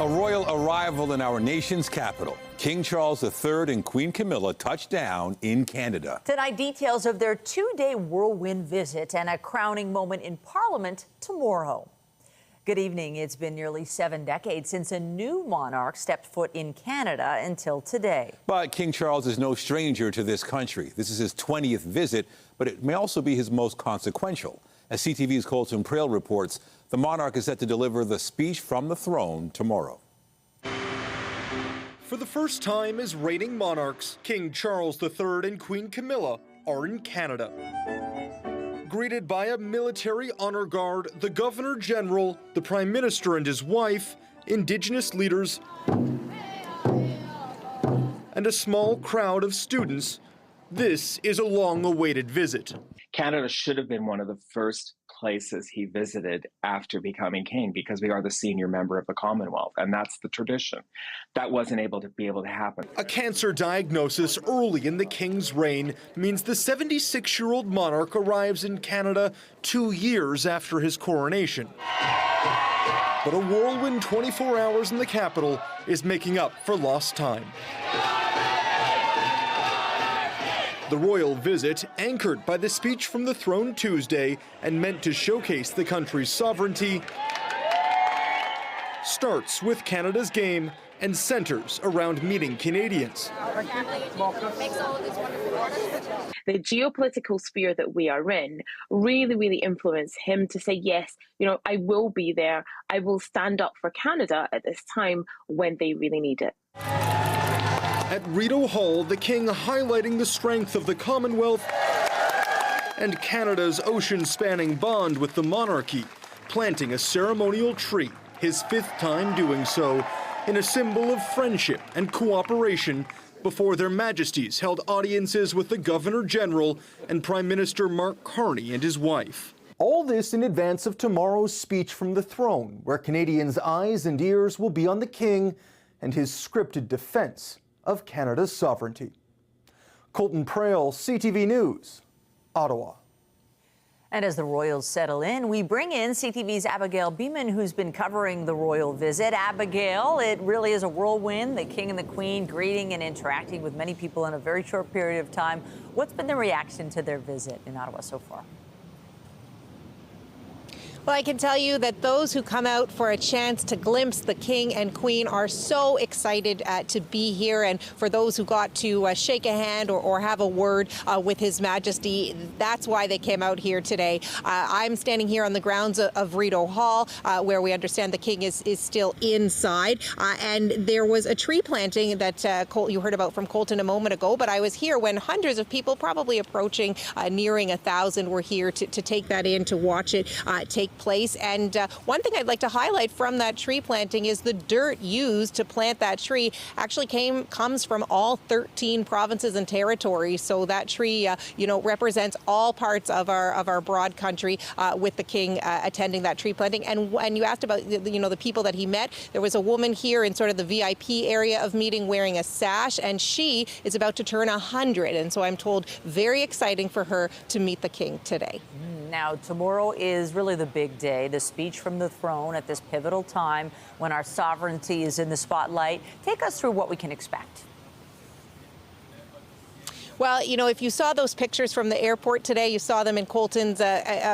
A royal arrival in our nation's capital. King Charles III and Queen Camilla touched down in Canada. Tonight, details of their two-day whirlwind visit and a crowning moment in Parliament tomorrow. Good evening. It's been nearly 7 decades since a new monarch stepped foot in Canada until today. But King Charles is no stranger to this country. This is his 20th visit, but it may also be his most consequential. As CTV's Colton Prale reports, the monarch is set to deliver the speech from the throne tomorrow. For the first time as reigning monarchs, King Charles III and Queen Camilla are in Canada. Greeted by a military honor guard, the Governor General, the Prime Minister and his wife, Indigenous leaders, and a small crowd of students, this is a long-awaited visit. Canada should have been one of the first places he visited after becoming king because we are the senior member of the Commonwealth, and that's the tradition. That wasn't able to happen. A cancer diagnosis early in the king's reign means the 76-year-old monarch arrives in Canada 2 years after his coronation. But a whirlwind 24 hours in the capital is making up for lost time. The royal visit, anchored by the speech from the throne Tuesday and meant to showcase the country's sovereignty, starts with Canada's game and centers around meeting Canadians. The geopolitical sphere that we are in really influenced him to say, yes, I will be there. I will stand up for Canada at this time when they really need it. At Rideau Hall, the king highlighting the strength of the Commonwealth and Canada's ocean-spanning bond with the monarchy, planting a ceremonial tree, his 5th time doing so, in a symbol of friendship and cooperation before their majesties held audiences with the Governor General and Prime Minister Mark Carney and his wife. All this in advance of tomorrow's speech from the throne, where Canadians' eyes and ears will be on the king and his scripted defense of Canada's sovereignty. Colton Prale, CTV News, Ottawa. And as the royals settle in, we bring in CTV's Abigail Beeman, who's been covering the royal visit. Abigail, it really is a whirlwind, the king and the queen greeting and interacting with many people in a very short period of time. What's been the reaction to their visit in Ottawa so far? Well, I can tell you that those who come out for a chance to glimpse the king and queen are so excited to be here. And for those who got to shake a hand or have a word with His Majesty, that's why they came out here today. I'm standing here on the grounds of Rideau Hall, where we understand the king is still inside. And there was a tree planting that you heard about from Colton a moment ago. But I was here when hundreds of people, probably approaching nearing 1,000, were here to take that in, to watch it take place. And one thing I'd like to highlight from that tree planting is the dirt used to plant that tree actually comes from all 13 provinces and territories. So that tree, represents all parts of our broad country, with the king attending that tree planting. And you asked about the people that he met. There was a woman here in sort of the VIP area of meeting wearing a sash, and she is about to turn 100. And so I'm told very exciting for her to meet the king today. Now, tomorrow is really the big day, the speech from the throne at this pivotal time when our sovereignty is in the spotlight. Take us through what we can expect. Well, if you saw those pictures from the airport today, you saw them in Colton's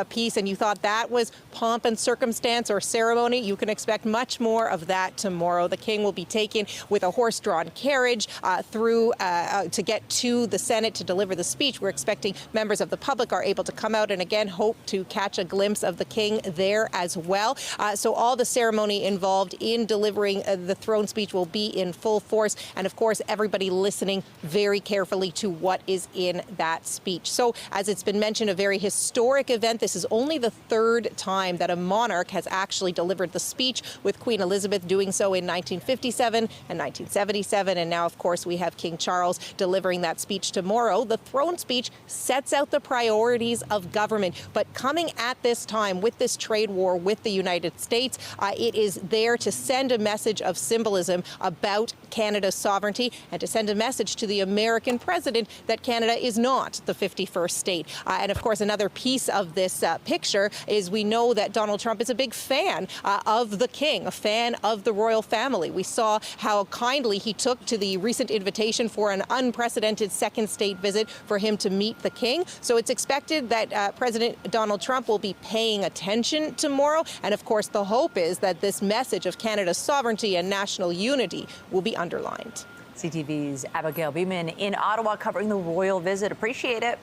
piece, and you thought that was pomp and circumstance or ceremony, you can expect much more of that tomorrow. The king will be taken with a horse-drawn carriage through to get to the Senate to deliver the speech. We're expecting members of the public are able to come out and again hope to catch a glimpse of the king there as well. So all the ceremony involved in delivering the throne speech will be in full force, and of course everybody listening very carefully to what is in that speech. So, as it's been mentioned, a very historic event. This is only the 3rd time that a monarch has actually delivered the speech, with Queen Elizabeth doing so in 1957 and 1977. And now, of course, we have King Charles delivering that speech tomorrow. The throne speech sets out the priorities of government. But coming at this time with this trade war with the United States, it is there to send a message of symbolism about Canada's sovereignty and to send a message to the American president that Canada is not the 51st state. And of course, another piece of this picture is we know that Donald Trump is a big fan of the king, a fan of the royal family. We saw how kindly he took to the recent invitation for an unprecedented second state visit for him to meet the king. So it's expected that President Donald Trump will be paying attention tomorrow. And of course, the hope is that this message of Canada's sovereignty and national unity will be underlined. CTV's Abigail Beeman in Ottawa covering the royal visit. Appreciate it.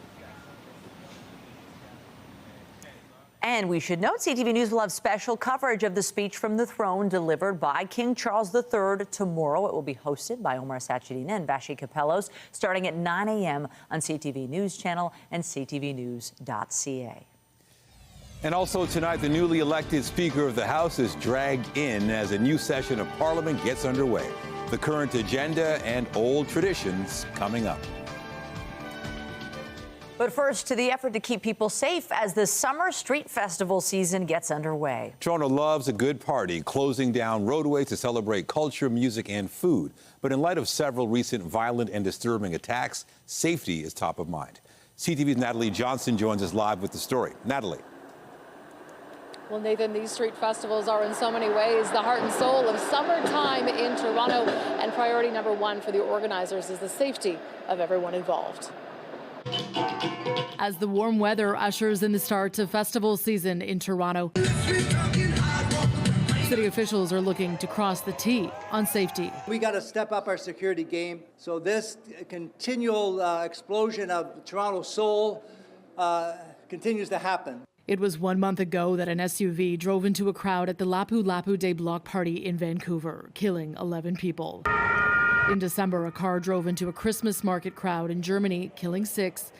And we should note CTV News will have special coverage of the speech from the throne delivered by King Charles III tomorrow. It will be hosted by Omar Sachedina and Vashi Kapelos starting at 9 a.m. on CTV News Channel and ctvnews.ca. And also tonight, the newly elected Speaker of the House is dragged in as a new session of Parliament gets underway. The current agenda and old traditions coming up. But first, to the effort to keep people safe as the summer street festival season gets underway. Toronto loves a good party, closing down roadways to celebrate culture, music, and food. But in light of several recent violent and disturbing attacks, safety is top of mind. CTV's Natalie Johnson joins us live with the story. Natalie. Well, Nathan, these street festivals are in so many ways the heart and soul of summertime in Toronto. And priority number one for the organizers is the safety of everyone involved. As the warm weather ushers in the start of festival season in Toronto, city officials are looking to cross the T on safety. We got to step up our security game. So this continual explosion of Toronto soul continues to happen. It was 1 month ago that an SUV drove into a crowd at the Lapu Lapu Day block party in Vancouver, killing 11 people. In December, a car drove into a Christmas market crowd in Germany, killing 6.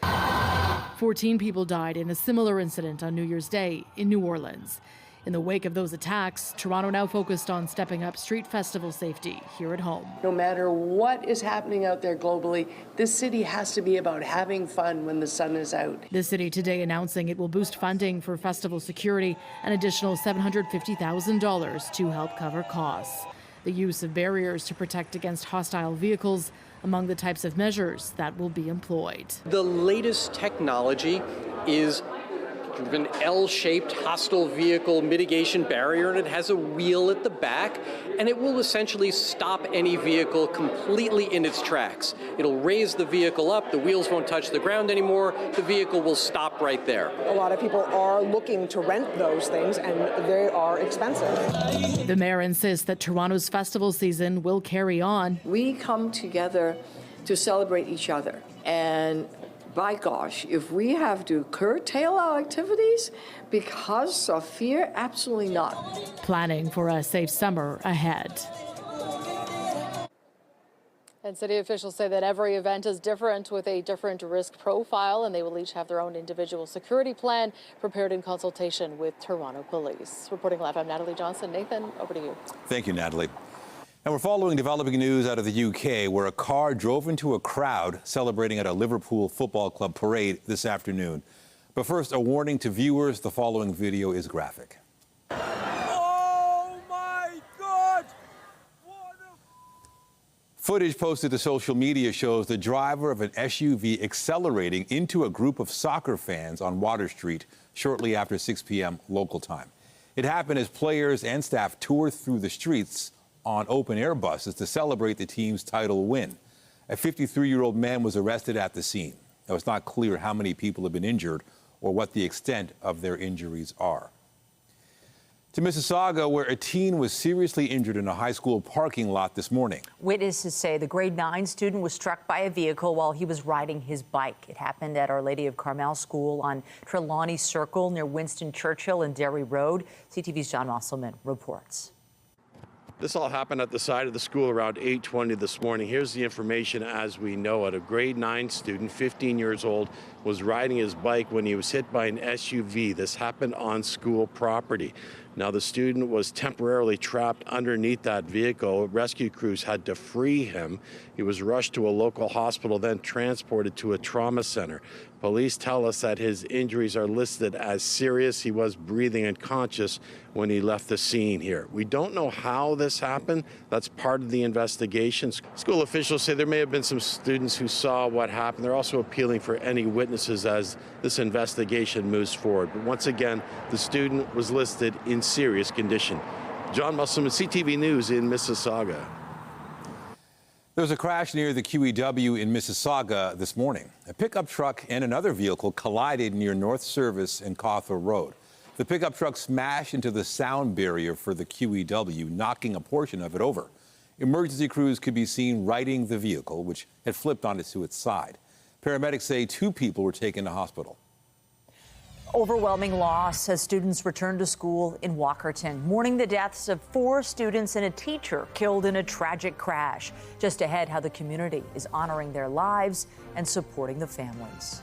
14 people died in a similar incident on New Year's Day in New Orleans. In the wake of those attacks, Toronto now focused on stepping up street festival safety here at home. No matter what is happening out there globally, this city has to be about having fun when the sun is out. The city today announcing it will boost funding for festival security, an additional $750,000 to help cover costs. The use of barriers to protect against hostile vehicles among the types of measures that will be employed. The latest technology is an L-shaped hostile vehicle mitigation barrier, and it has a wheel at the back, and it will essentially stop any vehicle completely in its tracks. It'll raise the vehicle up, the wheels won't touch the ground anymore, the vehicle will stop right there. A lot of people are looking to rent those things, and they are expensive. The mayor insists that Toronto's festival season will carry on. We come together to celebrate each other, and by gosh, if we have to curtail our activities because of fear, absolutely not. Planning for a safe summer ahead. And city officials say that every event is different with a different risk profile, and they will each have their own individual security plan prepared in consultation with Toronto Police. Reporting live, I'm Natalie Johnson. Nathan, over to you. Thank you, Natalie. And we're following developing news out of the UK, where a car drove into a crowd celebrating at a Liverpool Football Club parade this afternoon. But first, a warning to viewers, the following video is graphic. Oh my God! Footage posted to social media shows the driver of an SUV accelerating into a group of soccer fans on Water Street shortly after 6 p.m. local time. It happened as players and staff toured through the streets on open-air buses to celebrate the team's title win. A 53-year-old man was arrested at the scene. Now, it's not clear how many people have been injured or what the extent of their injuries are. To Mississauga, where a teen was seriously injured in a high school parking lot this morning. Witnesses say the grade 9 student was struck by a vehicle while he was riding his bike. It happened at Our Lady of Carmel School on Trelawney Circle near Winston Churchill and Derry Road. CTV's John Musselman reports. This all happened at the side of the school around 8:20 this morning. Here's the information as we know it. A grade 9 student, 15 years old, was riding his bike when he was hit by an SUV. This happened on school property. Now, the student was temporarily trapped underneath that vehicle. Rescue crews had to free him. He was rushed to a local hospital, then transported to a trauma center. Police tell us that his injuries are listed as serious. He was breathing unconscious when he left the scene here. We don't know how this happened. That's part of the investigation. School officials say there may have been some students who saw what happened. They're also appealing for any witnesses as this investigation moves forward. But once again, the student was listed in serious condition. John Musselman, CTV News in Mississauga. There was a crash near the QEW in Mississauga this morning. A pickup truck and another vehicle collided near North Service and Cawthor Road. The pickup truck smashed into the sound barrier for the QEW, knocking a portion of it over. Emergency crews could be seen righting the vehicle, which had flipped onto its side. Paramedics say 2 people were taken to hospital. Overwhelming loss as students return to school in Walkerton, mourning the deaths of 4 students and a teacher killed in a tragic crash. Just ahead, how the community is honoring their lives and supporting the families.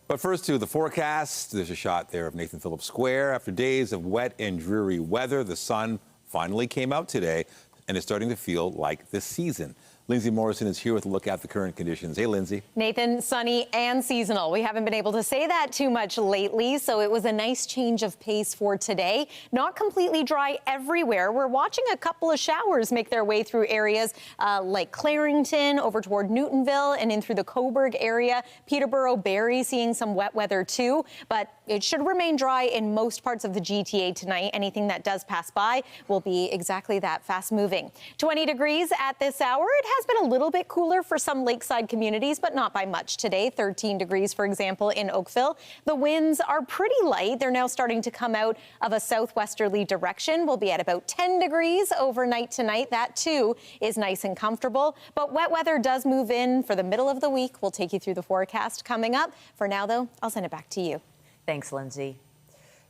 But first to the forecast. There's a shot there of Nathan Phillips Square. After days of wet and dreary weather, the sun finally came out today and is starting to feel like the season. Lindsay Morrison is here with a look at the current conditions. Hey, Lindsay. Nathan, sunny and seasonal. We haven't been able to say that too much lately, so it was a nice change of pace for today. Not completely dry everywhere. We're watching a couple of showers make their way through areas like Clarington, over toward Newtonville, and in through the Cobourg area. Peterborough, Barrie seeing some wet weather too, but it should remain dry in most parts of the GTA tonight. Anything that does pass by will be exactly that, fast moving. 20 degrees at this hour. It has been a little bit cooler for some lakeside communities, but not by much today. 13 degrees, for example, in Oakville. The winds are pretty light. They're now starting to come out of a southwesterly direction. We'll be at about 10 degrees overnight tonight. That, too, is nice and comfortable. But wet weather does move in for the middle of the week. We'll take you through the forecast coming up. For now, though, I'll send it back to you. Thanks, Lindsay.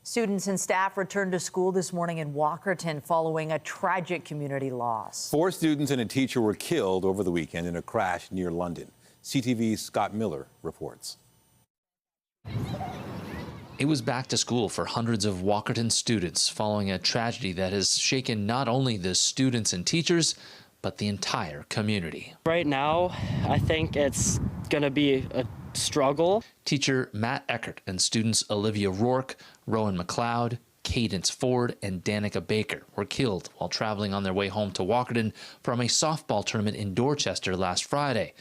Students and staff returned to school this morning in Walkerton following a tragic community loss. 4 students and a teacher were killed over the weekend in a crash near London. CTV's Scott Miller reports. It was back to school for hundreds of Walkerton students following a tragedy that has shaken not only the students and teachers, but the entire community. Right now, I think it's going to be a struggle. Teacher Matt Eckert and students Olivia Rourke, Rowan McLeod, Cadence Ford, and Danica Baker were killed while traveling on their way home to Walkerton from a softball tournament in Dorchester last Friday,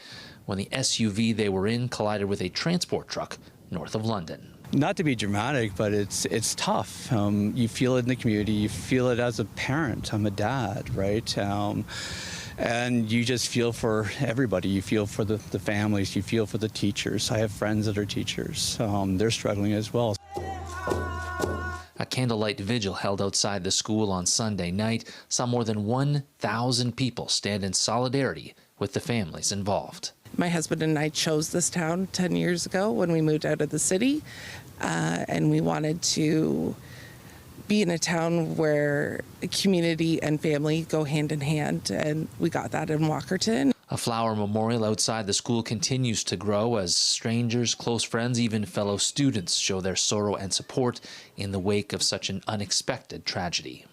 when the SUV they were in collided with a transport truck north of London. Not to be dramatic, but it's tough. You feel it in the community. You feel it as a parent. I'm a dad, right? And you just feel for everybody. You feel for the families. You feel for the teachers. I have friends that are teachers. They're struggling as well. A candlelight vigil held outside the school on Sunday night saw more than 1,000 people stand in solidarity with the families involved. My husband and I chose this town 10 years ago when we moved out of the city, and we wanted to be in a town where community and family go hand in hand, and we got that in Walkerton. A flower memorial outside the school continues to grow as strangers, close friends, even fellow students show their sorrow and support in the wake of such an unexpected tragedy.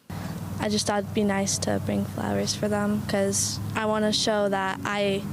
I just thought it'd be nice to bring flowers for them because I want to show that I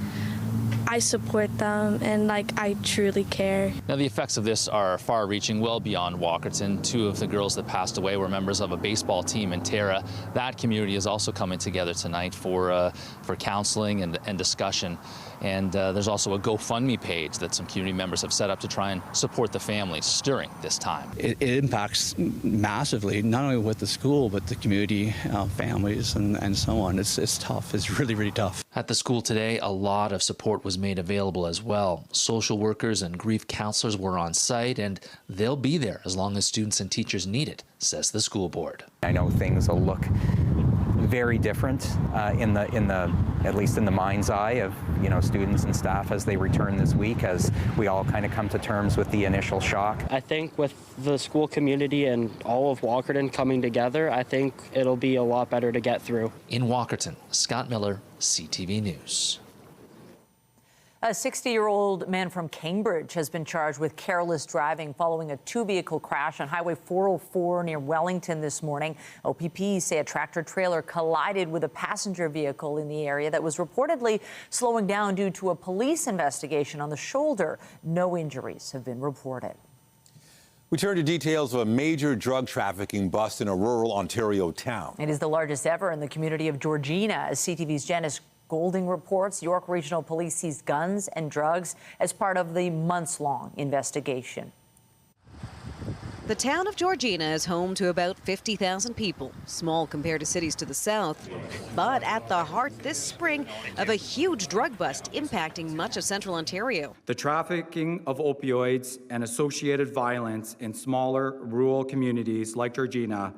support them and I truly care. Now the effects of this are far-reaching, well beyond Walkerton. 2 of the girls that passed away were members of a baseball team in Tara. That community is also coming together tonight for counseling and discussion. And there's also a GoFundMe page that some community members have set up to try and support the families during this time. It impacts massively, not only with the school, but the community, families, and so on. It's tough. It's really, really tough. At the school today, a lot of support was made available as well. Social workers and grief counselors were on site, and they'll be there as long as students and teachers need it, says the school board. I know things will look very different at least in the mind's eye of students and staff as they return this week, as we all kind of come to terms with the initial shock. I think with the school community and all of Walkerton coming together, I think it'll be a lot better to get through. In Walkerton, Scott Miller, CTV News. A 60-year-old man from Cambridge has been charged with careless driving following a two-vehicle crash on Highway 404 near Wellington this morning. OPP say a tractor-trailer collided with a passenger vehicle in the area that was reportedly slowing down due to a police investigation on the shoulder. No injuries have been reported. We turn to details of a major drug trafficking bust in a rural Ontario town. It is the largest ever in the community of Georgina. As CTV's Janice Golding reports, York Regional Police seized guns and drugs as part of the months-long investigation. The town of Georgina is home to about 50,000 people, small compared to cities to the south, but at the heart this spring of a huge drug bust impacting much of central Ontario. The trafficking of opioids and associated violence in smaller rural communities like Georgina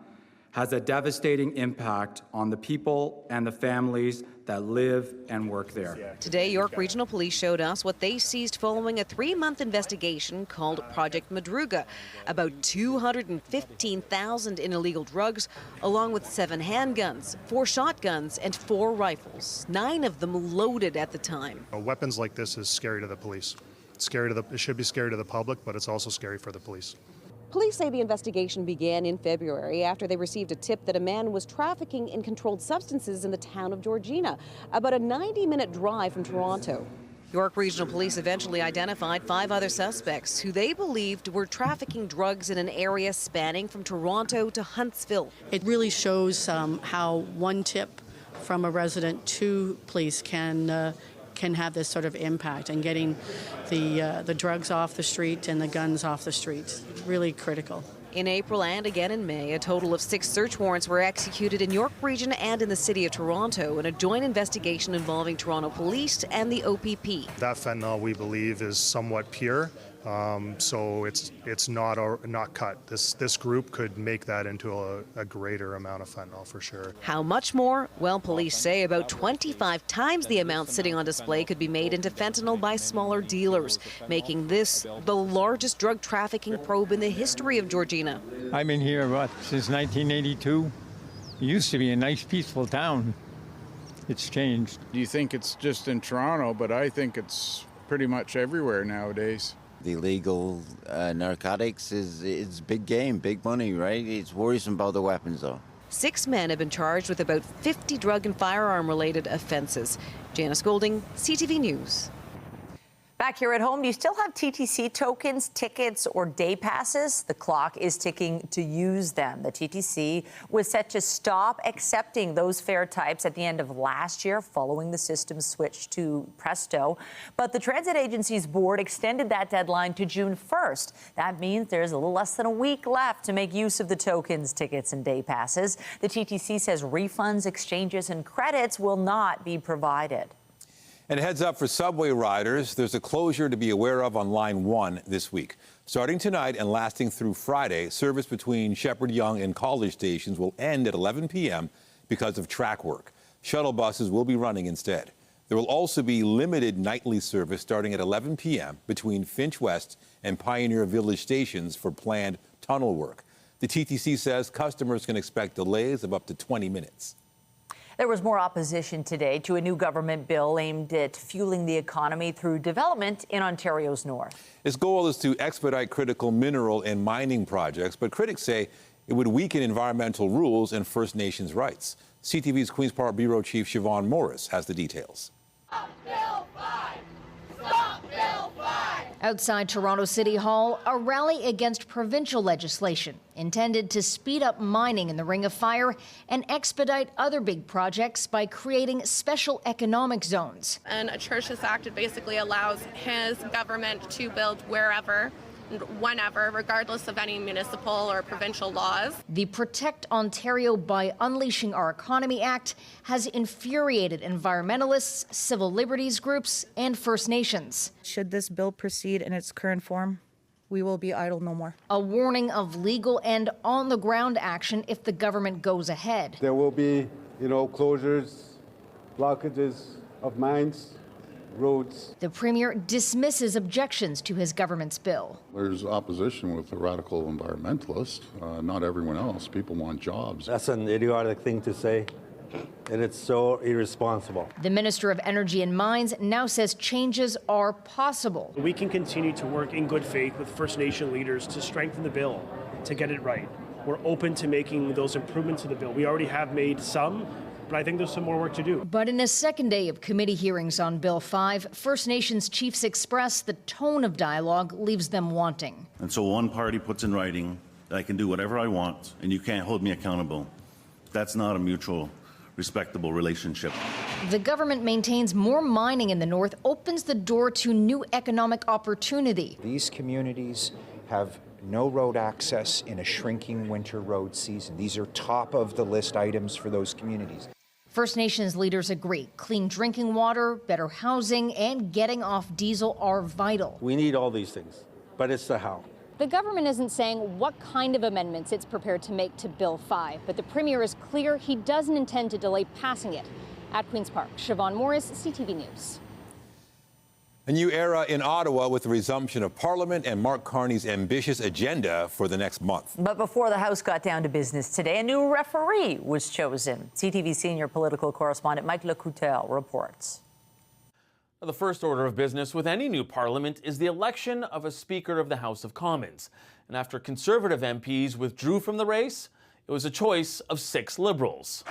has a devastating impact on the people and the families that live and work there. Today, York Regional Police showed us what they seized following a 3-month investigation called Project Madruga. About 215,000 in illegal drugs, along with 7 handguns, 4 shotguns, and 4 rifles, 9 of them loaded at the time. Weapons like this is scary to the police. It should be scary to the public, but it's also scary for the police. Police say the investigation began in February after they received a tip that a man was trafficking in controlled substances in the town of Georgina, about a 90-minute drive from Toronto. York Regional Police eventually identified 5 other suspects who they believed were trafficking drugs in an area spanning from Toronto to Huntsville. It really shows how one tip from a resident to police can have this sort of impact, and getting the drugs off the street and the guns off the street. Really critical. In April and again in May, a total of 6 search warrants were executed in York Region and in the city of Toronto in a joint investigation involving Toronto Police and the OPP. That fentanyl, we believe, is somewhat pure, so it's not cut. This group could make that into a greater amount of fentanyl for sure. How much more? Well, police say about 25 times the amount sitting on display could be made into fentanyl by smaller dealers, making this the largest drug trafficking probe in the history of Georgina. I've been here, since 1982. It used to be a nice, peaceful town. It's changed. You think it's just in Toronto, but I think it's pretty much everywhere nowadays. The illegal narcotics is big game, big money, right? It's worrisome about the weapons, though. 6 men have been charged with about 50 drug and firearm-related offences. Janice Golding, CTV News. Back here at home, do you still have TTC tokens, tickets, or day passes? The clock is ticking to use them. The TTC was set to stop accepting those fare types at the end of last year following the system switch to Presto. But the transit agency's board extended that deadline to June 1st. That means there's a little less than a week left to make use of the tokens, tickets, and day passes. The TTC says refunds, exchanges, and credits will not be provided. And heads up for subway riders, there's a closure to be aware of on Line 1 this week. Starting tonight and lasting through Friday, service between Shepherd Yonge and College stations will end at 11 p.m. because of track work. Shuttle buses will be running instead. There will also be limited nightly service starting at 11 p.m. between Finch West and Pioneer Village stations for planned tunnel work. The TTC says customers can expect delays of up to 20 minutes. There was more opposition today to a new government bill aimed at fueling the economy through development in Ontario's north. Its goal is to expedite critical mineral and mining projects, but critics say it would weaken environmental rules and First Nations rights. CTV's Queen's Park Bureau Chief Siobhan Morris has the details. Outside Toronto City Hall, a rally against provincial legislation intended to speed up mining in the Ring of Fire and expedite other big projects by creating special economic zones. And a Churches Act basically allows his government to build wherever, whenever, regardless of any municipal or provincial laws. The Protect Ontario by Unleashing Our Economy Act has infuriated environmentalists, civil liberties groups, and First Nations. Should this bill proceed in its current form, we will be idle no more. A warning of legal and on-the-ground action if the government goes ahead. There will be, closures, blockages of mines, roads. The Premier dismisses objections to his government's bill. There's opposition with the radical environmentalists, not everyone else. People want jobs. That's an idiotic thing to say. and it's so irresponsible. The Minister of Energy and Mines now says changes are possible. We can continue to work in good faith with First Nation leaders to strengthen the bill, to get it right. We're open to making those improvements to the bill. We already have made some, but I think there's some more work to do. But in a second day of committee hearings on Bill 5, First Nations chiefs express the tone of dialogue leaves them wanting. And so one party puts in writing that I can do whatever I want and you can't hold me accountable. That's not a mutual, respectable relationship. The government maintains more mining in the north opens the door to new economic opportunity. These communities have no road access in a shrinking winter road season. These are top of the list items for those communities. First Nations leaders agree clean drinking water, better housing, and getting off diesel are vital. We need all these things, but it's the how. The government isn't saying what kind of amendments it's prepared to make to Bill 5, but the Premier is clear he doesn't intend to delay passing it. At Queen's Park, Siobhan Morris, CTV News. A new era in Ottawa with the resumption of Parliament and Mark Carney's ambitious agenda for the next month. But before the House got down to business today, a new referee was chosen. CTV senior political correspondent Mike Lecoutel reports. The first order of business with any new parliament is the election of a Speaker of the House of Commons. And after Conservative MPs withdrew from the race, it was a choice of 6 Liberals.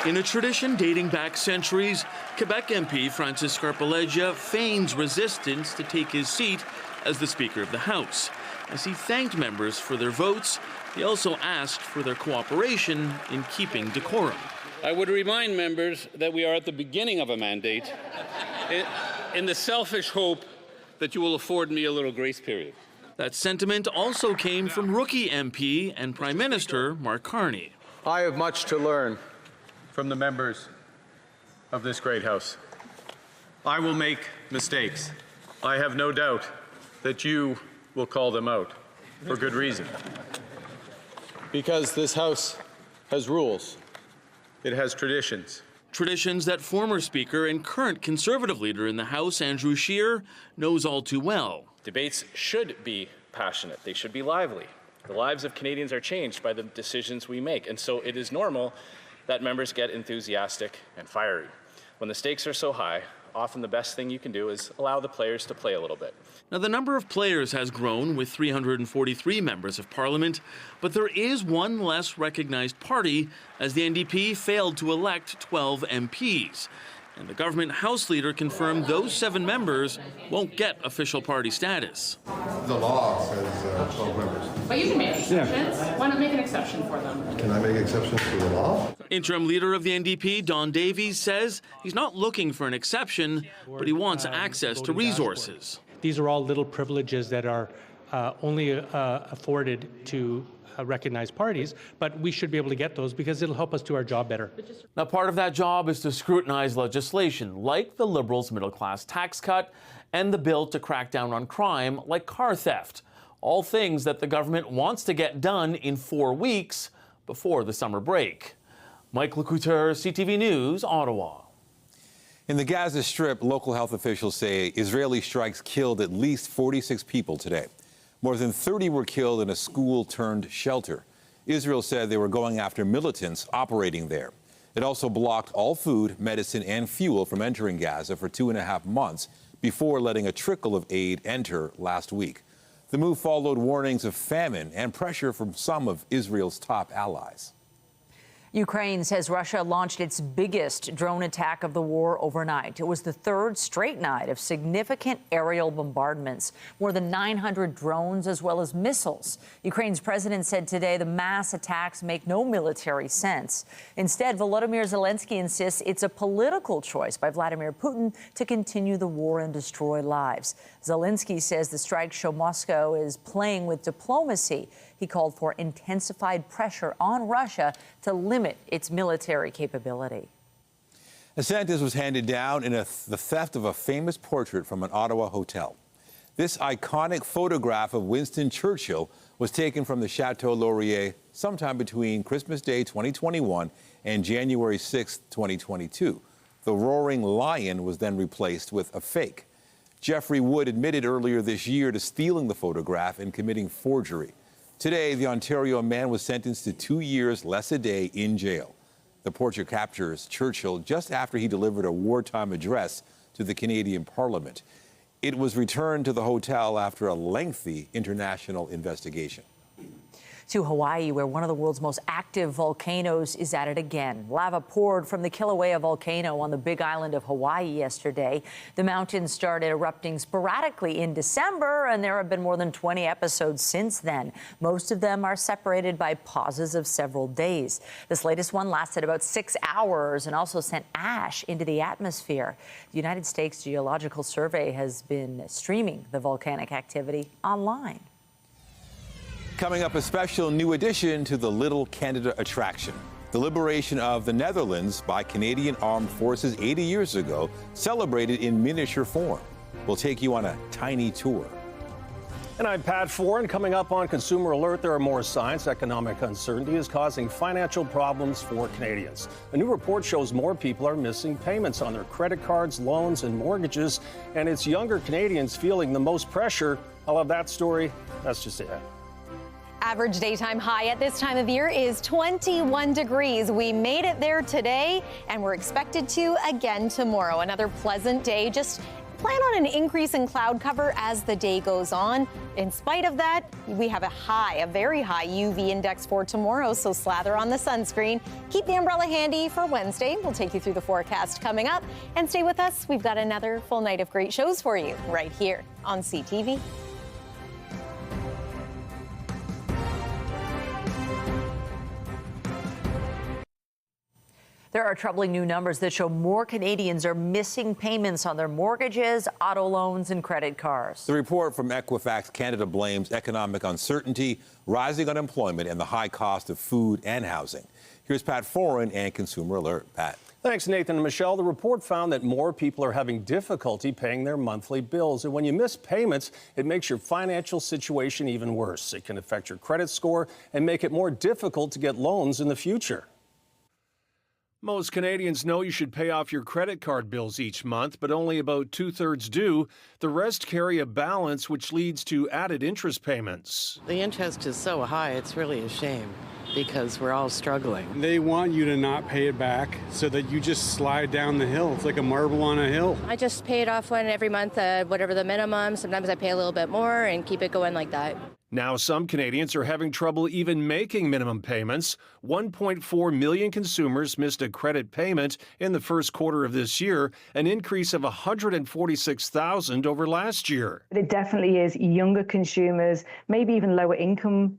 In a tradition dating back centuries, Quebec MP Francis Scarpaleggia feigns resistance to take his seat as the Speaker of the House. As he thanked members for their votes, he also asked for their cooperation in keeping decorum. I would remind members that we are at the beginning of a mandate in the selfish hope that you will afford me a little grace period. That sentiment also came from rookie MP and Prime Minister Mark Carney. I have much to learn from the members of this great House. I will make mistakes. I have no doubt that you will call them out for good reason. Because this House has rules. It has traditions. Traditions that former Speaker and current Conservative leader in the House, Andrew Scheer, knows all too well. Debates should be passionate. They should be lively. The lives of Canadians are changed by the decisions we make, and so it is normal that members get enthusiastic and fiery. When the stakes are so high, often the best thing you can do is allow the players to play a little bit. Now, the number of players has grown with 343 members of Parliament, but there is one less recognized party as the NDP failed to elect 12 MPs. And the government House leader confirmed those 7 members won't get official party status. The law says 12 members. But you can make exceptions. Yeah. Why not make an exception for them? Can I make exceptions to the law? Interim leader of the NDP, Don Davies, says he's not looking for an exception, but he wants access to resources. These are all little privileges that are only afforded to recognized parties, but we should be able to get those because it'll help us do our job better. Now, part of that job is to scrutinize legislation like the Liberals' middle-class tax cut and the bill to crack down on crime like car theft. All things that the government wants to get done in 4 weeks before the summer break. Mike Lecoutel, CTV News, Ottawa. In the Gaza Strip, local health officials say Israeli strikes killed at least 46 people today. More than 30 were killed in a school-turned-shelter. Israel said they were going after militants operating there. It also blocked all food, medicine, and fuel from entering Gaza for 2.5 months before letting a trickle of aid enter last week. The move followed warnings of famine and pressure from some of Israel's top allies. Ukraine says Russia launched its biggest drone attack of the war overnight. It was the 3rd straight night of significant aerial bombardments, more than 900 drones as well as missiles. Ukraine's president said today the mass attacks make no military sense. Instead, Volodymyr Zelensky insists it's a political choice by Vladimir Putin to continue the war and destroy lives. Zelensky says the strikes show Moscow is playing with diplomacy. He called for intensified pressure on Russia to limit its military capability. A sentence was handed down in the theft of a famous portrait from an Ottawa hotel. This iconic photograph of Winston Churchill was taken from the Chateau Laurier sometime between Christmas Day 2021 and January 6, 2022. The roaring lion was then replaced with a fake. Jeffrey Wood admitted earlier this year to stealing the photograph and committing forgery. Today, the Ontario man was sentenced to 2 years less a day in jail. The portrait captures Churchill just after he delivered a wartime address to the Canadian Parliament. It was returned to the hotel after a lengthy international investigation. To Hawaii, where one of the world's most active volcanoes is at it again. Lava poured from the Kilauea volcano on the Big Island of Hawaii yesterday. The mountain started erupting sporadically in December, and there have been more than 20 episodes since then. Most of them are separated by pauses of several days. This latest one lasted about 6 hours and also sent ash into the atmosphere. The United States Geological Survey has been streaming the volcanic activity online. Coming up, a special new addition to the Little Canada attraction. The liberation of the Netherlands by Canadian Armed Forces 80 years ago, celebrated in miniature form. We'll take you on a tiny tour. And I'm Pat Foran. Coming up on Consumer Alert, there are more signs economic uncertainty is causing financial problems for Canadians. A new report shows more people are missing payments on their credit cards, loans, and mortgages, and it's younger Canadians feeling the most pressure. I'll have that story. That's just it. Average daytime high at this time of year is 21 degrees. We made it there today, and we're expected to again tomorrow. Another pleasant day. Just plan on an increase in cloud cover as the day goes on. In spite of that, we have a very high UV index for tomorrow, so slather on the sunscreen. Keep the umbrella handy for Wednesday. We'll take you through the forecast coming up. And stay with us. We've got another full night of great shows for you right here on CTV. There are troubling new numbers that show more Canadians are missing payments on their mortgages, auto loans, and credit cards. The report from Equifax Canada blames economic uncertainty, rising unemployment, and the high cost of food and housing. Here's Pat Foran and Consumer Alert. Pat. Thanks, Nathan and Michelle. The report found that more people are having difficulty paying their monthly bills. And when you miss payments, it makes your financial situation even worse. It can affect your credit score and make it more difficult to get loans in the future. Most Canadians know you should pay off your credit card bills each month, but only about 2/3 do. The rest carry a balance, which leads to added interest payments. The interest is so high, it's really a shame because we're all struggling. They want you to not pay it back so that you just slide down the hill. It's like a marble on a hill. I just pay it off one every month, whatever the minimum. Sometimes I pay a little bit more and keep it going like that. Now some Canadians are having trouble even making minimum payments. 1.4 million consumers missed a credit payment in the first quarter of this year, an increase of 146,000 over last year. It definitely is younger consumers, maybe even lower income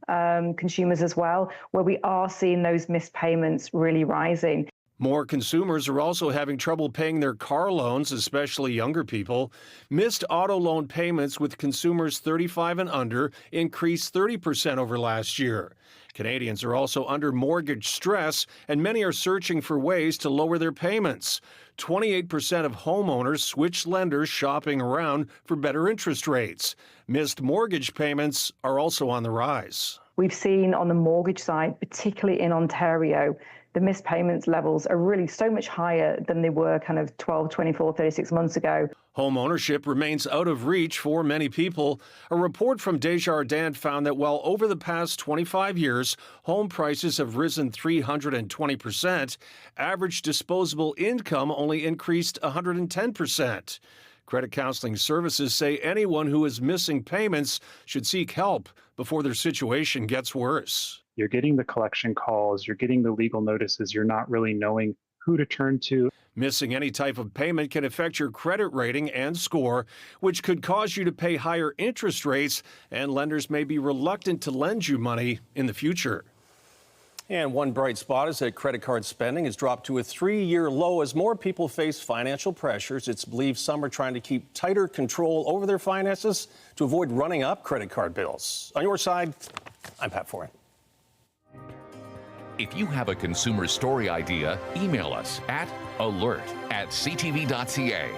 consumers as well, where we are seeing those missed payments really rising. More consumers are also having trouble paying their car loans, especially younger people. Missed auto loan payments with consumers 35 and under increased 30% over last year. Canadians are also under mortgage stress, and many are searching for ways to lower their payments. 28% of homeowners switched lenders shopping around for better interest rates. Missed mortgage payments are also on the rise. We've seen on the mortgage side, particularly in Ontario, the missed payments levels are really so much higher than they were kind of 12, 24, 36 months ago. Home ownership remains out of reach for many people. A report from Desjardins found that while over the past 25 years, home prices have risen 320%, average disposable income only increased 110%. Credit counseling services say anyone who is missing payments should seek help before their situation gets worse. You're getting the collection calls, you're getting the legal notices, you're not really knowing who to turn to. Missing any type of payment can affect your credit rating and score, which could cause you to pay higher interest rates, and lenders may be reluctant to lend you money in the future. And one bright spot is that credit card spending has dropped to a 3-year low as more people face financial pressures. It's believed some are trying to keep tighter control over their finances to avoid running up credit card bills. On your side, I'm Pat Foran. If you have a consumer story idea, email us at alert@ctv.ca.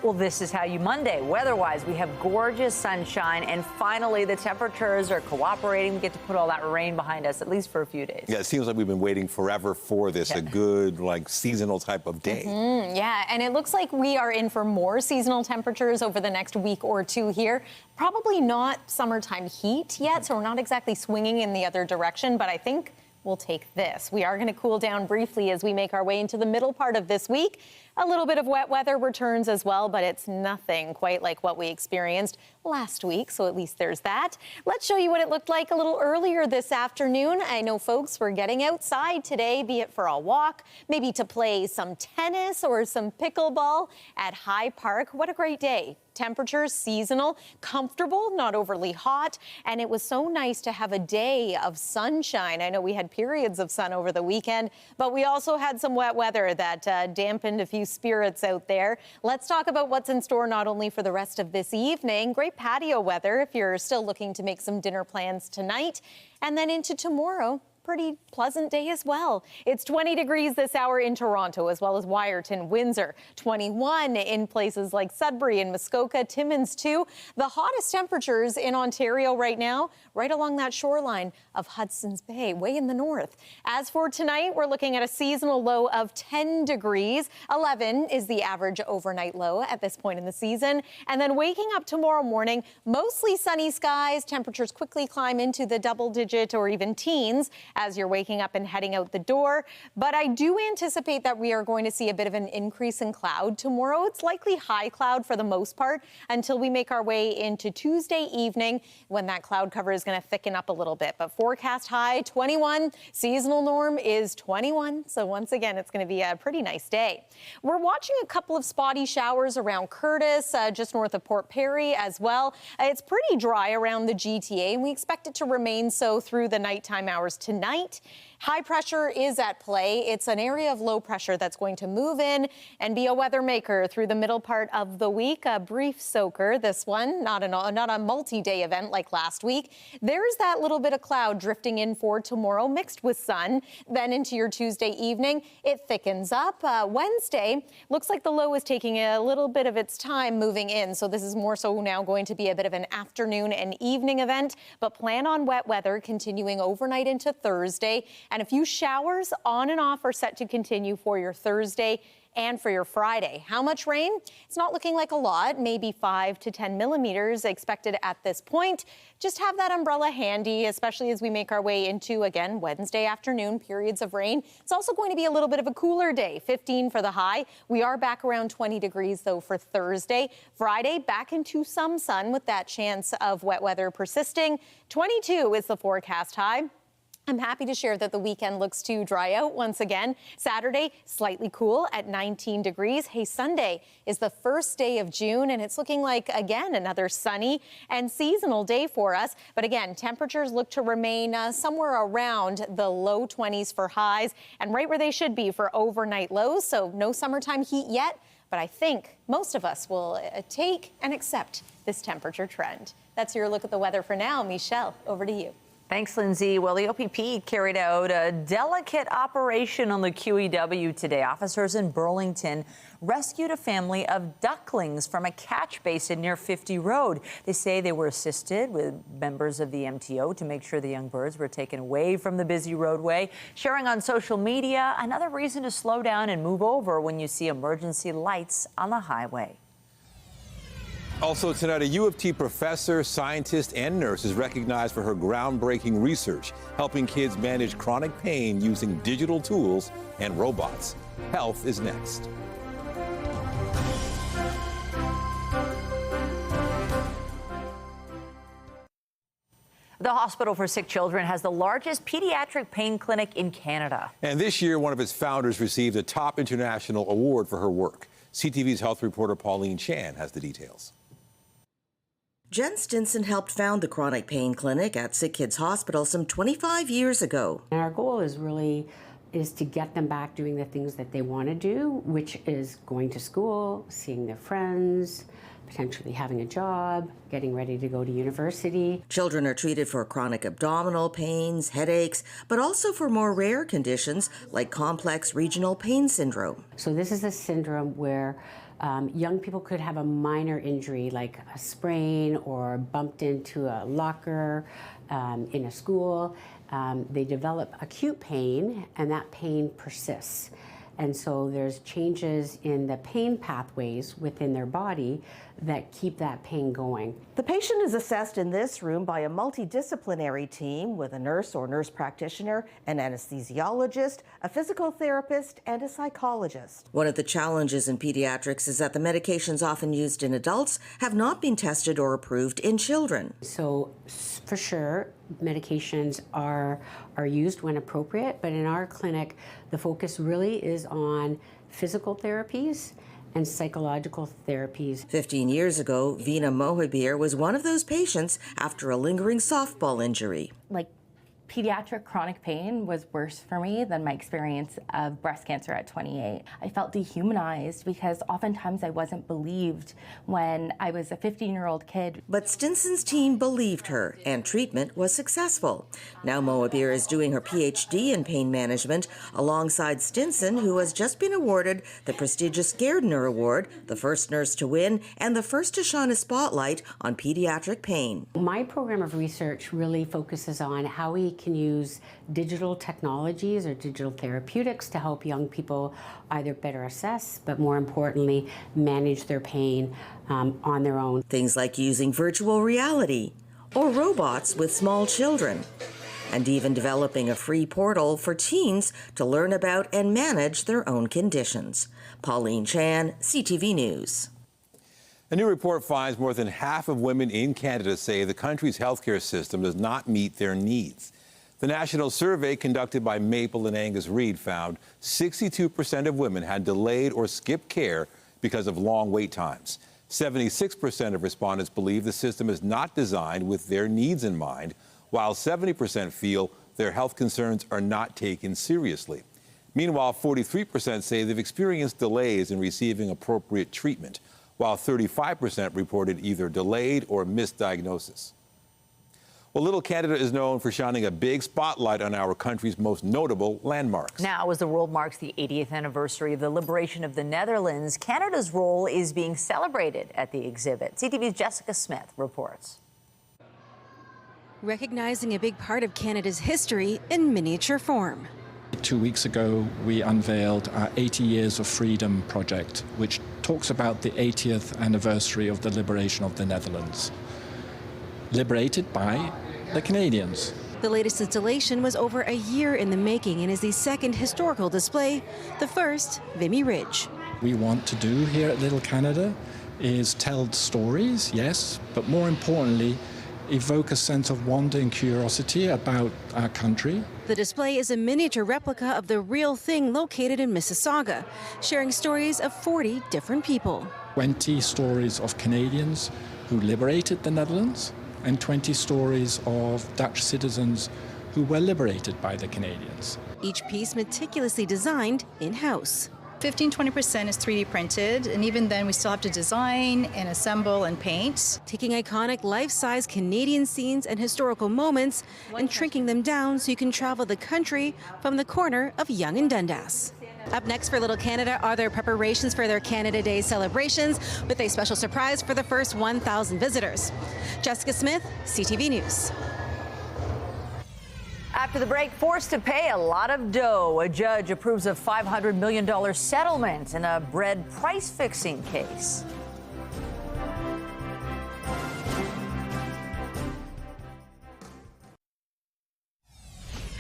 Well, this is how you Monday. Weather-wise, we have gorgeous sunshine, and finally the temperatures are cooperating. We get to put all that rain behind us, at least for a few days. Yeah, it seems like we've been waiting forever for this, a good, seasonal type of day. Yeah, and it looks like we are in for more seasonal temperatures over the next week or two here. Probably not summertime heat yet, so we're not exactly swinging in the other direction, but I think We'll take this. We are going to cool down briefly as we make our way into the middle part of this week. A little bit of wet weather returns as well, but it's nothing quite like what we experienced last week, so at least there's that. Let's show you what it looked like a little earlier this afternoon. I know folks were getting outside today, be it for a walk, maybe to play some tennis or some pickleball at High Park. What a great day. Temperatures seasonal, comfortable, not overly hot, and it was so nice to have a day of sunshine. I know we had periods of sun over the weekend, but we also had some wet weather that dampened a few spirits out there. Let's talk about what's in store not only for the rest of this evening, great patio weather if you're still looking to make some dinner plans tonight, and then into tomorrow. Pretty pleasant day as well. It's 20 degrees this hour in Toronto, as well as Walkerton, Windsor, 21 in places like Sudbury and Muskoka, Timmins too. The hottest temperatures in Ontario right now, right along that shoreline of Hudson's Bay, way in the north. As for tonight, we're looking at a seasonal low of 10 degrees. 11 is the average overnight low at this point in the season. And then waking up tomorrow morning, mostly sunny skies. Temperatures quickly climb into the double digit or even teens as you're waking up and heading out the door. But I do anticipate that we are going to see a bit of an increase in cloud tomorrow. It's likely high cloud for the most part until we make our way into Tuesday evening when that cloud cover is going to thicken up a little bit. But forecast high 21, seasonal norm is 21. So once again, it's going to be a pretty nice day. We're watching a couple of spotty showers around Curtis, just north of Port Perry as well. It's pretty dry around the GTA, and we expect it to remain so through the nighttime hours tonight. High pressure is at play. It's an area of low pressure that's going to move in and be a weather maker through the middle part of the week. A brief soaker, this one, not a multi-day event like last week. There's that little bit of cloud drifting in for tomorrow mixed with sun. Then into your Tuesday evening, it thickens up. Wednesday, looks like the low is taking a little bit of its time moving in. So this is more so now going to be a bit of an afternoon and evening event, but plan on wet weather continuing overnight into Thursday. And a few showers on and off are set to continue for your Thursday and for your Friday. How much rain? It's not looking like a lot, maybe 5 to 10 millimeters expected at this point. Just have that umbrella handy, especially as we make our way into, again, Wednesday afternoon, periods of rain. It's also going to be a little bit of a cooler day, 15 for the high. We are back around 20 degrees, though, for Thursday. Friday, back into some sun with that chance of wet weather persisting. 22 is the forecast high. I'm happy to share that the weekend looks to dry out once again. Saturday, slightly cool at 19 degrees. Hey, Sunday is the first day of June, and it's looking like, again, another sunny and seasonal day for us. But again, temperatures look to remain somewhere around the low 20s for highs and right where they should be for overnight lows. So no summertime heat yet, but I think most of us will take and accept this temperature trend. That's your look at the weather for now. Michelle, over to you. Thanks, Lindsay. Well, the OPP carried out a delicate operation on the QEW today. Officers in Burlington rescued a family of ducklings from a catch basin near 50 Road. They say they were assisted with members of the MTO to make sure the young birds were taken away from the busy roadway. Sharing on social media, another reason to slow down and move over when you see emergency lights on the highway. Also tonight, a U of T professor, scientist, and nurse is recognized for her groundbreaking research, helping kids manage chronic pain using digital tools and robots. Health is next. The Hospital for Sick Children has the largest pediatric pain clinic in Canada. And this year, one of its founders received a top international award for her work. CTV's health reporter Pauline Chan has the details. Jen Stinson helped found the chronic pain clinic at Sick Kids Hospital some 25 years ago. Our goal is to get them back doing the things that they want to do, which is going to school, seeing their friends, potentially having a job, getting ready to go to university. Children are treated for chronic abdominal pains, headaches, but also for more rare conditions like complex regional pain syndrome. So this is a syndrome where young people could have a minor injury like a sprain or bumped into a locker in a school. They develop acute pain, and that pain persists. And so there's changes in the pain pathways within their body that keep that pain going. The patient is assessed in this room by a multidisciplinary team with a nurse or nurse practitioner, an anesthesiologist, a physical therapist, and a psychologist. One of the challenges in pediatrics is that the medications often used in adults have not been tested or approved in children. So for sure, medications are used when appropriate, but in our clinic, the focus really is on physical therapies and psychological therapies. 15 years ago, Veena Mohabir was one of those patients after a lingering softball injury. Like, pediatric chronic pain was worse for me than my experience of breast cancer at 28. I felt dehumanized because oftentimes I wasn't believed when I was a 15-year-old kid. But Stinson's team believed her, and treatment was successful. Now Mohabir is doing her PhD in pain management alongside Stinson, who has just been awarded the prestigious Gairdner Award, the first nurse to win, and the first to shine a spotlight on pediatric pain. My program of research really focuses on how we can use digital technologies or digital therapeutics to help young people either better assess, but more importantly, manage their pain on their own. Things like using virtual reality or robots with small children, and even developing a free portal for teens to learn about and manage their own conditions. Pauline Chan, CTV News. A new report finds more than half of women in Canada say the country's healthcare system does not meet their needs. The national survey conducted by Maple and Angus Reid found 62% of women had delayed or skipped care because of long wait times. 76% of respondents believe the system is not designed with their needs in mind, while 70% feel their health concerns are not taken seriously. Meanwhile, 43% say they've experienced delays in receiving appropriate treatment, while 35% reported either delayed or misdiagnosis. Well, Little Canada is known for shining a big spotlight on our country's most notable landmarks. Now, as the world marks the 80th anniversary of the liberation of the Netherlands, Canada's role is being celebrated at the exhibit. CTV's Jessica Smith reports. Recognizing a big part of Canada's history in miniature form. 2 weeks ago, we unveiled our 80 Years of Freedom project, which talks about the 80th anniversary of the liberation of the Netherlands. Liberated by the Canadians. The latest installation was over a year in the making and is the second historical display, the first Vimy Ridge. We want to do here at Little Canada is tell stories, yes, but more importantly, evoke a sense of wonder and curiosity about our country. The display is a miniature replica of the real thing located in Mississauga, sharing stories of 40 different people. 20 stories of Canadians who liberated the Netherlands, and 20 stories of Dutch citizens who were liberated by the Canadians. Each piece meticulously designed in-house. 15-20% is 3D printed, and even then we still have to design and assemble and paint. Taking iconic life-size Canadian scenes and historical moments and shrinking them down so you can travel the country from the corner of Yonge and Dundas. Up next for Little Canada are their preparations for their Canada Day celebrations, with a special surprise for the first 1,000 visitors. Jessica Smith, CTV News. After the break, forced to pay a lot of dough. A judge approves a $500 million settlement in a bread price-fixing case.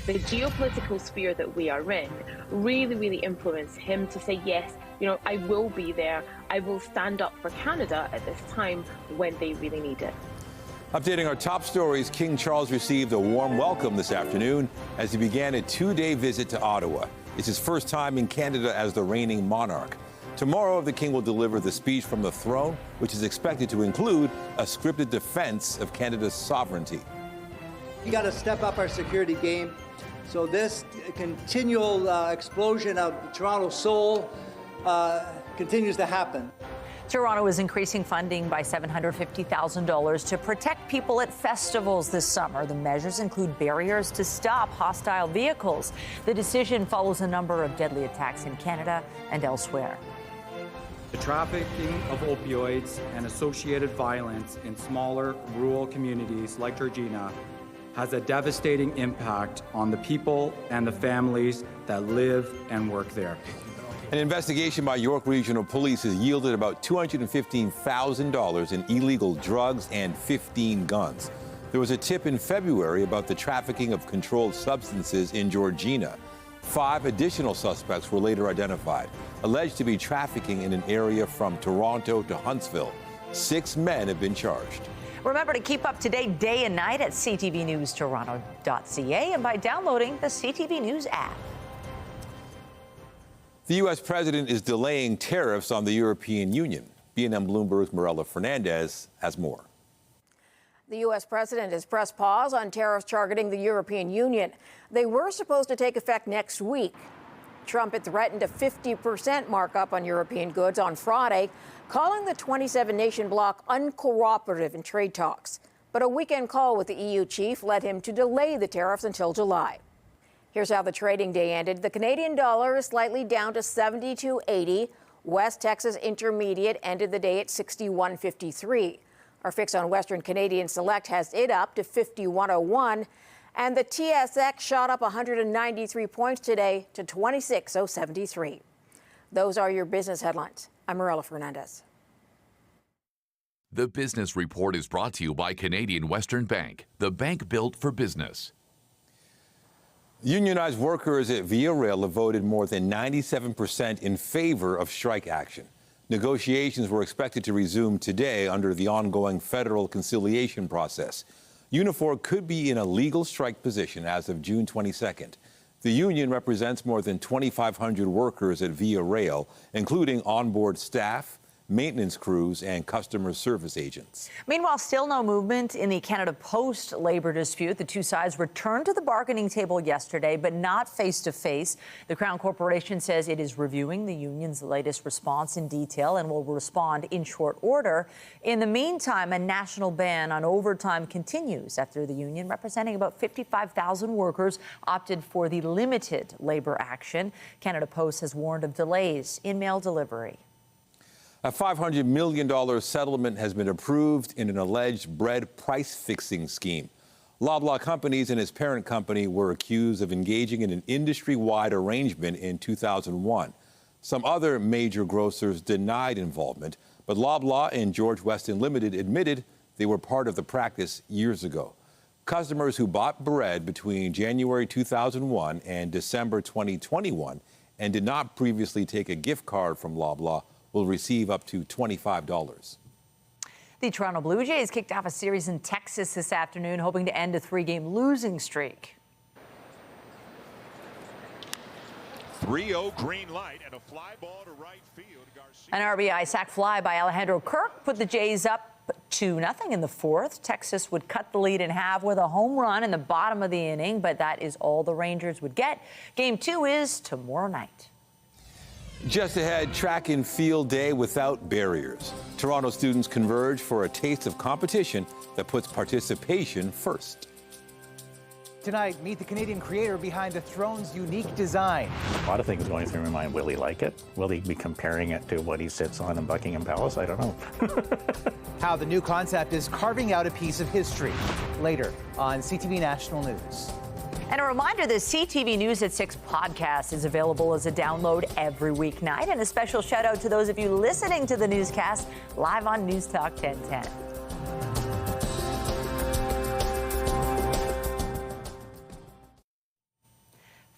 The geopolitical sphere that we are in really influenced him to say, yes, I will be there. I will stand up for Canada at this time when they really need it. Updating our top stories, King Charles received a warm welcome this afternoon as he began a 2-day visit to Ottawa. It's his first time in Canada as the reigning monarch. Tomorrow, the king will deliver the speech from the throne, which is expected to include a scripted defense of Canada's sovereignty. We got to step up our security game. So this continual explosion of Toronto soul continues to happen. Toronto is increasing funding by $750,000 to protect people at festivals this summer. The measures include barriers to stop hostile vehicles. The decision follows a number of deadly attacks in Canada and elsewhere. The trafficking of opioids and associated violence in smaller rural communities like Georgina has a devastating impact on the people and the families that live and work there. An investigation by York Regional Police has yielded about $215,000 in illegal drugs and 15 guns. There was a tip in February about the trafficking of controlled substances in Georgina. 5 additional suspects were later identified, alleged to be trafficking in an area from Toronto to Huntsville. 6 men have been charged. Remember to keep up to date day and night at ctvnewstoronto.ca and by downloading the CTV News app. The U.S. president is delaying tariffs on the European Union. BNN Bloomberg's Mirella Fernandez has more. The U.S. president has pressed pause on tariffs targeting the European Union. They were supposed to take effect next week. Trump had threatened a 50% markup on European goods on Friday, calling the 27-nation bloc uncooperative in trade talks. But a weekend call with the EU chief led him to delay the tariffs until July. Here's how the trading day ended. The Canadian dollar is slightly down to 72.80. West Texas Intermediate ended the day at 61.53. Our fix on Western Canadian Select has it up to 51.01. And the TSX shot up 193 points today to 26.073. Those are your business headlines. I'm Mirella Fernandez. The Business Report is brought to you by Canadian Western Bank, the bank built for business. Unionized workers at Via Rail have voted more than 97% in favor of strike action. Negotiations were expected to resume today under the ongoing federal conciliation process. Unifor could be in a legal strike position as of June 22nd. The union represents more than 2,500 workers at Via Rail, including onboard staff, maintenance crews, and customer service agents. Meanwhile, still no movement in the Canada Post labor dispute. The two sides returned to the bargaining table yesterday, but not face-to-face. The Crown Corporation says it is reviewing the union's latest response in detail and will respond in short order. In the meantime, a national ban on overtime continues after the union, representing about 55,000 workers, opted for the limited labor action. Canada Post has warned of delays in mail delivery. A $500 million settlement has been approved in an alleged bread price-fixing scheme. Loblaw Companies and its parent company were accused of engaging in an industry-wide arrangement in 2001. Some other major grocers denied involvement, but Loblaw and George Weston Limited admitted they were part of the practice years ago. Customers who bought bread between January 2001 and December 2021 and did not previously take a gift card from Loblaw will receive up to $25. The Toronto Blue Jays kicked off a series in Texas this afternoon, hoping to end a 3-game losing streak. 3-0 green light and a fly ball to right field. An RBI sac fly by Alejandro Kirk put the Jays up 2-0 in the fourth. Texas would cut the lead in half with a home run in the bottom of the inning, but that is all the Rangers would get. Game 2 is tomorrow night. Just ahead, track and field day without barriers. Toronto students converge for a taste of competition that puts participation first. Tonight, meet the Canadian creator behind the throne's unique design. A lot of things going through my mind. Will he like it? Will he be comparing it to what he sits on in Buckingham Palace? I don't know. How the new concept is carving out a piece of history. Later on CTV National News. And a reminder, the CTV News at 6 podcast is available as a download every weeknight. And a special shout out to those of you listening to the newscast live on News Talk 1010.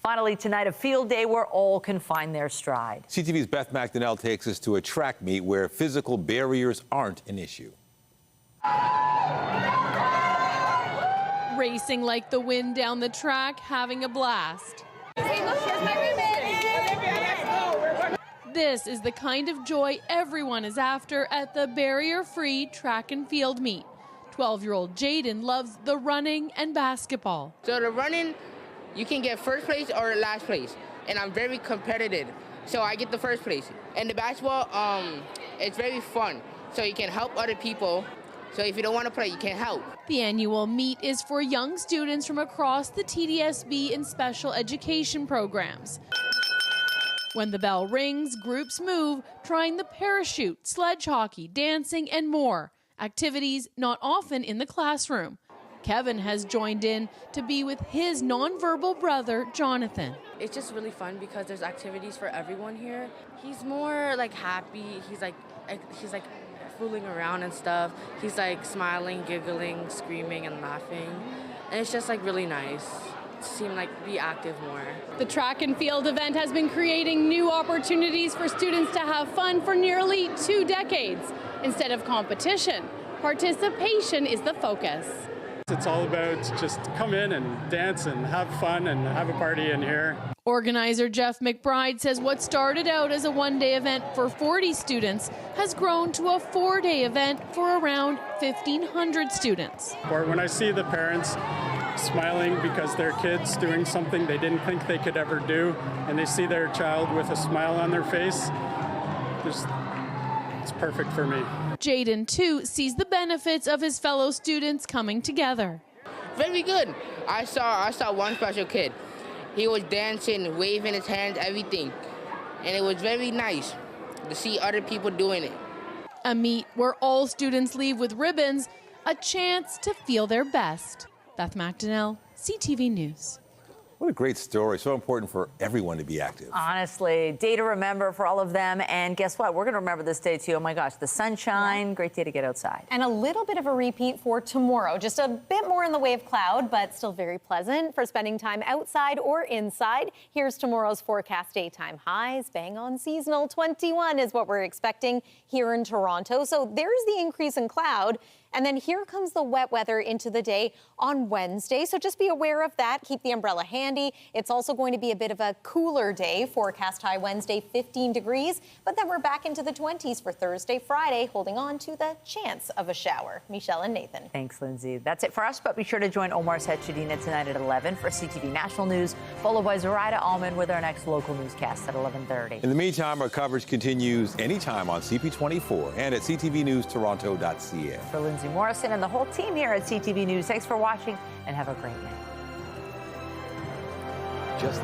Finally tonight, a field day where all can find their stride. CTV's Beth McDonnell takes us to a track meet where physical barriers aren't an issue. Racing like the wind down the track, having a blast. This is the kind of joy everyone is after at the barrier-free track and field meet. 12-year-old Jaden loves the running and basketball. So the running, you can get first place or last place, and I'm very competitive, so I get the first place. And the basketball, it's very fun, so you can help other people. So if you don't want to play, you can't help. The annual meet is for young students from across the TDSB and special education programs. When the bell rings, groups move, trying the parachute, sledge hockey, dancing, and more. Activities not often in the classroom. Kevin has joined in to be with his nonverbal brother, Jonathan. It's just really fun because there's activities for everyone here. He's more like happy. He's like fooling around and stuff. He's like smiling, giggling, screaming, and laughing. And it's just like really nice to see him like be active more. The track and field event has been creating new opportunities for students to have fun for nearly 2 decades. Instead of competition, participation is the focus. It's all about just come in and dance and have fun and have a party in here. Organizer Jeff McBride says what started out as a one-day event for 40 students has grown to a 4-day event for around 1,500 students. Or when I see the parents smiling because their kid's doing something they didn't think they could ever do, and they see their child with a smile on their face, it's perfect for me. Jaden, too, sees the benefits of his fellow students coming together. Very good. I saw one special kid. He was dancing, waving his hands, everything. And it was very nice to see other people doing it. A meet where all students leave with ribbons, a chance to feel their best. Beth McDonnell, CTV News. What a great story. So important for everyone to be active. Honestly, day to remember for all of them. And guess what? We're going to remember this day, too. Oh, my gosh, the sunshine. Great day to get outside. And a little bit of a repeat for tomorrow. Just a bit more in the way of cloud, but still very pleasant for spending time outside or inside. Here's tomorrow's forecast daytime highs. Bang on seasonal. 21 is what we're expecting here in Toronto. So there's the increase in cloud. And then here comes the wet weather into the day on Wednesday. So just be aware of that. Keep the umbrella handy. It's also going to be a bit of a cooler day. Forecast high Wednesday, 15 degrees. But then we're back into the 20s for Thursday, Friday, holding on to the chance of a shower. Michelle and Nathan. Thanks, Lindsay. That's it for us. But be sure to join Omar Sechedina tonight at 11 for CTV National News, followed by Zoraida Allman with our next local newscast at 11:30. In the meantime, our coverage continues anytime on CP24 and at ctvnewstoronto.ca. For Lindsay Morrison and the whole team here at CTV News, thanks for watching and have a great night. Just